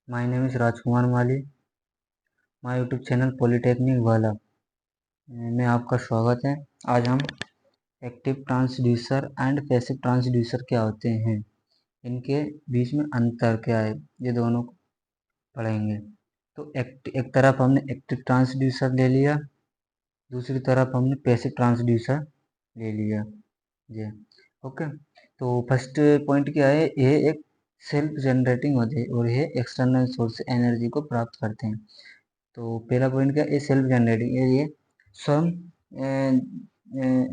My name is Rajkumar Mali. My YouTube channel polytechnic वाला में आपका स्वागत है। आज हम active transducer and passive transducer क्या होते हैं, इनके बीच में अंतर क्या है, ये दोनों पढ़ेंगे। तो एक तरफ हमने एक्टिव ट्रांसड्यूसर ले लिया, दूसरी तरफ हमने पैसिव ट्रांसड्यूसर ले लिया। जी ओके। तो फर्स्ट पॉइंट क्या है, ये एक सेल्फ जनरेटिंग होते हैं और ये एक्सटर्नल सोर्स से एनर्जी को प्राप्त करते हैं। तो पहला पॉइंट क्या, ये सेल्फ जनरेटिंग, ये स्वयं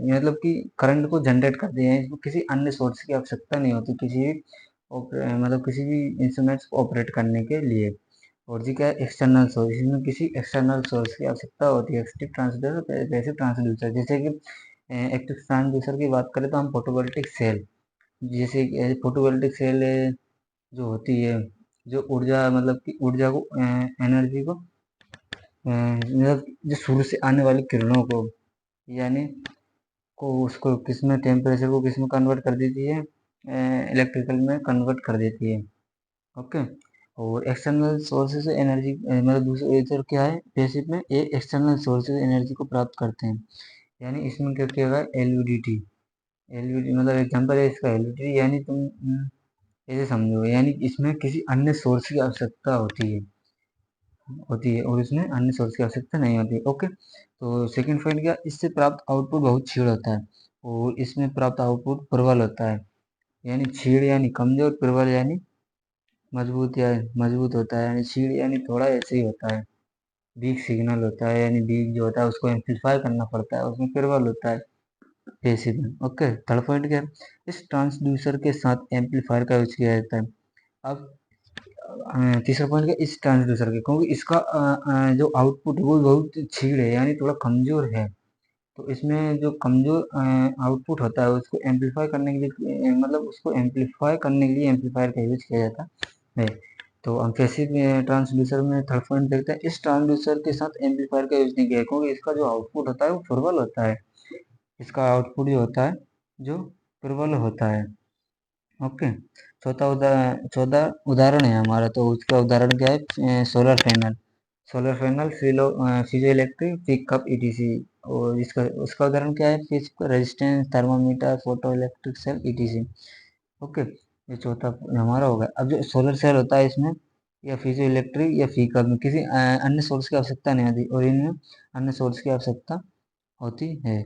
मतलब कि करंट को जनरेट करते हैं। इसमें किसी अन्य सोर्स की आवश्यकता नहीं होती, किसी भी मतलब किसी भी इंस्ट्रूमेंट्स को ऑपरेट करने के लिए। और जी क्या है, एक्सटर्नल सोर्स, इसमें किसी एक्सटर्नल सोर्स की आवश्यकता होती है। एक्टिव ट्रांसड्यूसर, पैसिव ट्रांसड्यूसर, जैसे कि एक्टिव ट्रांसड्यूसर की बात करें तो हम फोटोवोल्टिक सेल, जैसे फोटोवोल्टिक सेल जो होती है, जो ऊर्जा मतलब कि ऊर्जा को एनर्जी को मतलब जो सूर्य से आने वाली किरणों को, यानी को उसको किस में, टेम्परेचर को किस में कन्वर्ट कर देती है, इलेक्ट्रिकल में कन्वर्ट कर देती है। ओके। और एक्सटर्नल सोर्सेज से एनर्जी मतलब दूसरे इधर क्या है, बेसिक में ये एक्सटर्नल सोर्सेज एनर्जी को प्राप्त करते हैं। यानी इसमें क्या किया गया, एलवीडीटी, एलवीडी मतलब एग्जांपल है इसका एलवीडी, यानी तुम ऐसे समझो, यानी इसमें किसी अन्य सोर्स की आवश्यकता होती है और इसमें अन्य सोर्स की आवश्यकता नहीं होती। ओके। तो सेकंड पॉइंट क्या, इससे प्राप्त आउटपुट बहुत क्षीण होता है और इसमें प्राप्त आउटपुट प्रबल होता है। यानी क्षीण यानी कमजोर, प्रबल यानी मजबूत या मजबूत होता है। यानी क्षीण यानी थोड़ा ऐसे ही होता है, वीक सिग्नल होता है, यानी वीक जो होता है उसको एम्पलीफाई करना पड़ता है, उसमें प्रबल होता है पैसिव में। ओके। थर्ड पॉइंट क्या है, इस ट्रांसड्यूसर के साथ एम्पलीफायर का यूज किया जाता है। अब तीसरा पॉइंट क्या, इस ट्रांसड्यूसर के, क्योंकि इसका जो आउटपुट है वो बहुत क्षीण है, यानी थोड़ा कमजोर है। तो इसमें जो कमजोर आउटपुट होता है उसको एम्पलीफाई करने के लिए मतलब उसको एम्पलीफाई करने के लिए एम्पलीफायर का यूज किया जाता है। तो हम पैसिव ट्रांसड्यूसर में थर्ड पॉइंट देखते हैं, इस ट्रांसड्यूसर के साथ एम्पलीफायर का यूज नहीं किया, क्योंकि इसका जो आउटपुट होता है वो प्रबल होता है। इसका आउटपुट जो होता है जो प्रबल होता है। ओके। चौदह उदाहरण है हमारा, तो उसका उदाहरण क्या है, solar panel, solar panel, piezo electric, pickup etc. और इसका उसका उदाहरण क्या है, physical resistance, thermometer, photo electric cell etc. Okay. ये चौथा हमारा होगा। अब जो सोलर सेल होता है, इसमें या फिजो इलेक्ट्रिक या पिकअप में किसी अन्य सोर्स की आवश्यकता नहीं होती और इनमें अन्य सोर्स की आवश्यकता होती है।